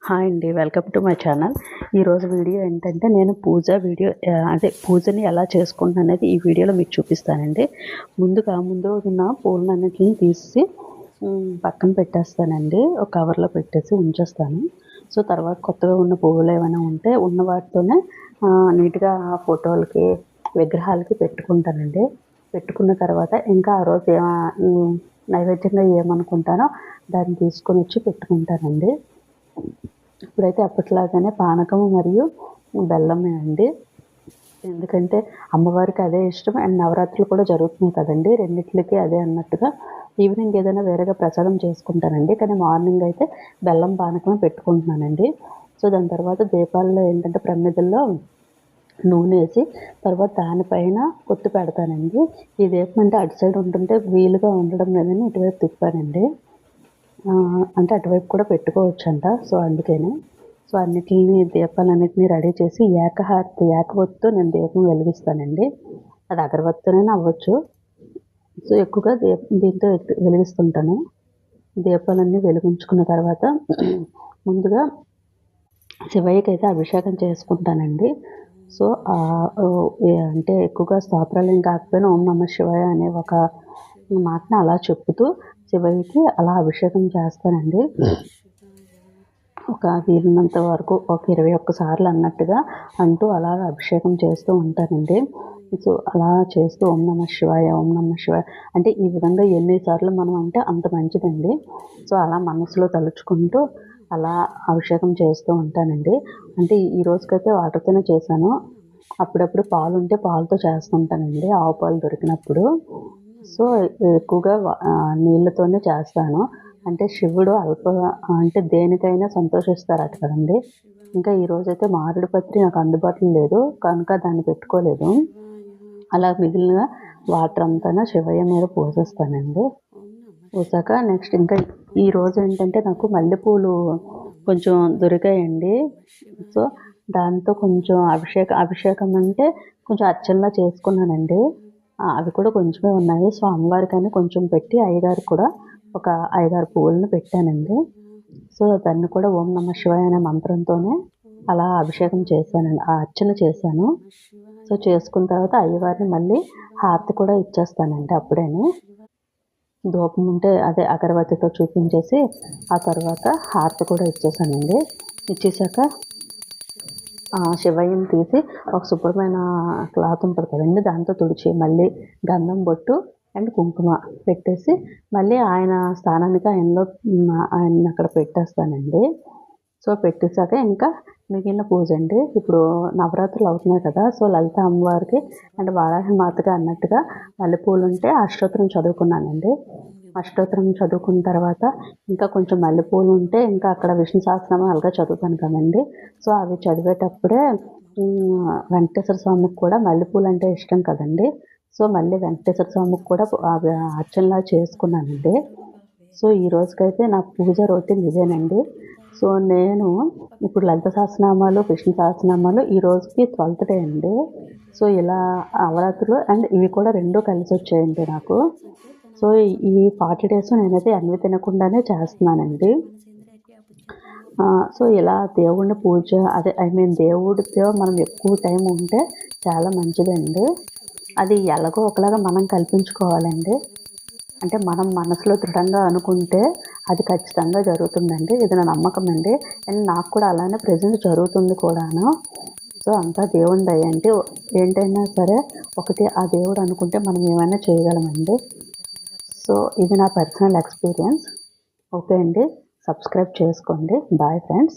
Hi అండి, welcome to my channel. ఈరోజు video ఏంటంటే నేను పూజని ఎలా చేసుకుంటున్నాను అనేది ఈ వీడియోలో మీకు చూపిస్తానండి. ముందు రోజున పూలన్నిటిని తీసి పక్కన పెట్టేస్తానండి. ఒక కవర్లో పెట్టేసి ఉంచేస్తాను. సో తర్వాత కొత్తగా ఉన్న పువ్వులు ఏమైనా ఉంటే ఉన్న వాటితోనే నీట్గా ఫోటోలకి విగ్రహాలకి పెట్టుకుంటానండి. పెట్టుకున్న తర్వాత ఇంకా ఆ రోజు నైవేద్యంగా ఏమనుకుంటానో దాన్ని తీసుకొని వచ్చి పెట్టుకుంటానండి. ఇప్పుడైతే అప్పట్లాగానే పానకం మరియు బెల్లమే అండి. ఎందుకంటే అమ్మవారికి అదే ఇష్టం అండ్ నవరాత్రులు కూడా జరుగుతున్నాయి కదండి, రెండిట్లకి అదే అన్నట్టుగా ఈవినింగ్ ఏదైనా వేరేగా ప్రసాదం చేసుకుంటానండి. కానీ మార్నింగ్ అయితే బెల్లం పానకమే పెట్టుకుంటున్నానండి. సో దాని తర్వాత దీపాల్లో ఏంటంటే ప్రమిదల్లో నూనె వేసి తర్వాత దానిపైన కొత్తి పెడతానండి. ఈ దీపం అంటే అటు సైడ్ ఉంటుంటే వీలుగా ఉండడం లేదని ఇటువైపు తిప్పానండి. అంటే అటువైపు కూడా పెట్టుకోవచ్చంట. సో అందుకని దీపాలన్నిటిని రెడీ చేసి ఏకవత్తితో నేను దీపం వెలిగిస్తానండి. అది అగరవత్తినైనా అవ్వచ్చు. సో ఎక్కువగా దీంతో వెలిగిస్తుంటాను. దీపాలన్నీ వెలిగించుకున్న తర్వాత ముందుగా శివయ్యకి అయితే అభిషేకం చేసుకుంటానండి. సో అంటే ఎక్కువగా స్తోత్రాలు ఏం కాకపోయినా ఓం నమః శివాయ అనే ఒక మాటను అలా చెప్పుతూ శివయ్యకి అలా అభిషేకం చేస్తానండి. ఒక వీలున్నంత వరకు ఒక 21 సార్లు అన్నట్టుగా అంటూ అలా అభిషేకం చేస్తూ ఉంటానండి. సో అలా చేస్తూ ఓం నమః శివాయ ఓం నమః శివాయ అంటే ఈ విధంగా ఎన్నిసార్లు మనం అంటే అంత మంచిదండి. సో అలా మనసులో తలుచుకుంటూ అలా అభిషేకం చేస్తూ ఉంటానండి. అంటే ఈ రోజుకైతే వాటర్తోనే చేశాను. అప్పుడప్పుడు పాలు ఉంటే పాలతో చేస్తుంటానండి, ఆవు పాలు దొరికినప్పుడు. సో ఎక్కువగా నీళ్ళతోనే చేస్తాను. అంటే శివుడు అంటే దేనికైనా సంతోషిస్తారట కదండి. ఇంకా ఈరోజైతే మారేడు పత్రి నాకు అందుబాటులో లేదు కనుక దాన్ని పెట్టుకోలేదు. అలా మిగిలిన వాటర్ అంతా శివయ్య మీద పోసేస్తానండి. పోసాక నెక్స్ట్ ఇంకా ఈరోజు ఏంటంటే నాకు మల్లెపూలు కొంచెం దొరికాయండి. సో దాంతో కొంచెం అభిషేకం అంటే కొంచెం అర్చనలా చేసుకున్నానండి. అవి కూడా కొంచెమే ఉన్నాయి. సో అమ్మవారికని కొంచెం పెట్టి అయ్యగారికి కూడా ఒక 5-6 పువ్వులను పెట్టానండి. సో దాన్ని కూడా ఓం నమః శివాయ అనే మంత్రంతోనే అలా అభిషేకం చేశానండి, ఆ అర్చన చేశాను. సో చేసుకున్న తర్వాత అయ్యవారిని మళ్ళీ హారతి కూడా ఇచ్చేస్తానండి. అప్పుడేనే ధూపం ఉంటే అదే అగరబత్తితో చూపించేసి ఆ తర్వాత హారతి కూడా ఇచ్చేసానండి. ఇచ్చేసాక శివయ్యని తీసి ఒక శుభ్రమైన క్లాత్ ఉంటుంది కదండి, దాంతో తుడిచి మళ్ళీ గంధం బొట్టు అండ్ కుంకుమ పెట్టేసి మళ్ళీ ఆయన స్థానానికి ఆయన్ని అక్కడ పెట్టేస్తానండి. సో పెట్టేశాక ఇంకా మిగిలిన పూజ అండి. ఇప్పుడు నవరాత్రులు అవుతున్నాయి కదా, సో లలిత అమ్మవారికి అండ్ వారాహి మాతగా అన్నట్టుగా మల్లెపూలు ఉంటే అష్టోత్తరం చదువుకున్నానండి. అష్టోత్తరం చదువుకున్న తర్వాత ఇంకా కొంచెం మల్లెపూలు ఉంటే ఇంకా అక్కడ విష్ణు సహస్రనామం అలాగా చదువుతాను కదండి. సో అవి చదివేటప్పుడే వెంకటేశ్వర స్వామికి కూడా మల్లెపూలు అంటే ఇష్టం కదండి. సో మళ్ళీ వెంకటేశ్వర స్వామికి కూడా అర్చనలా చేసుకున్నానండి. సో ఈ రోజుకైతే నా పూజ రొటీన్ ఇదేనండి. సో నేను ఇప్పుడు లలిత సహస్రనామాలు విష్ణు సహస్రనామాలు ఈ రోజుకి 12th డే అండి. సో ఇలా నవరాత్రులు అండ్ ఇవి కూడా 2 కలిసి వచ్చాయండి నాకు. సో ఈ 40 days నేనైతే అన్వి తినకుండానే చేస్తున్నానండి. సో ఇలా దేవుడిని పూజ దేవుడితో మనం ఎక్కువ టైం ఉంటే చాలా మంచిదండి. అది ఎలాగో ఒకలాగా మనం కల్పించుకోవాలండి. అంటే మనం మనసులో దృఢంగా అనుకుంటే అది ఖచ్చితంగా జరుగుతుందండి. ఇది నా నమ్మకం అండి. అండ్ నాకు కూడా అలానే ప్రెజెంట్ జరుగుతుంది కూడాను. సో అంతా దేవుని దయ అండి. ఏంటైనా సరే ఒకటి ఆ దేవుడు అనుకుంటే మనం ఏమైనా చేయగలమండి. సో ఇది నా పర్సనల్ ఎక్స్పీరియన్స్. ఓకే అండి, సబ్స్క్రైబ్ చేసుకోండి. Bye friends.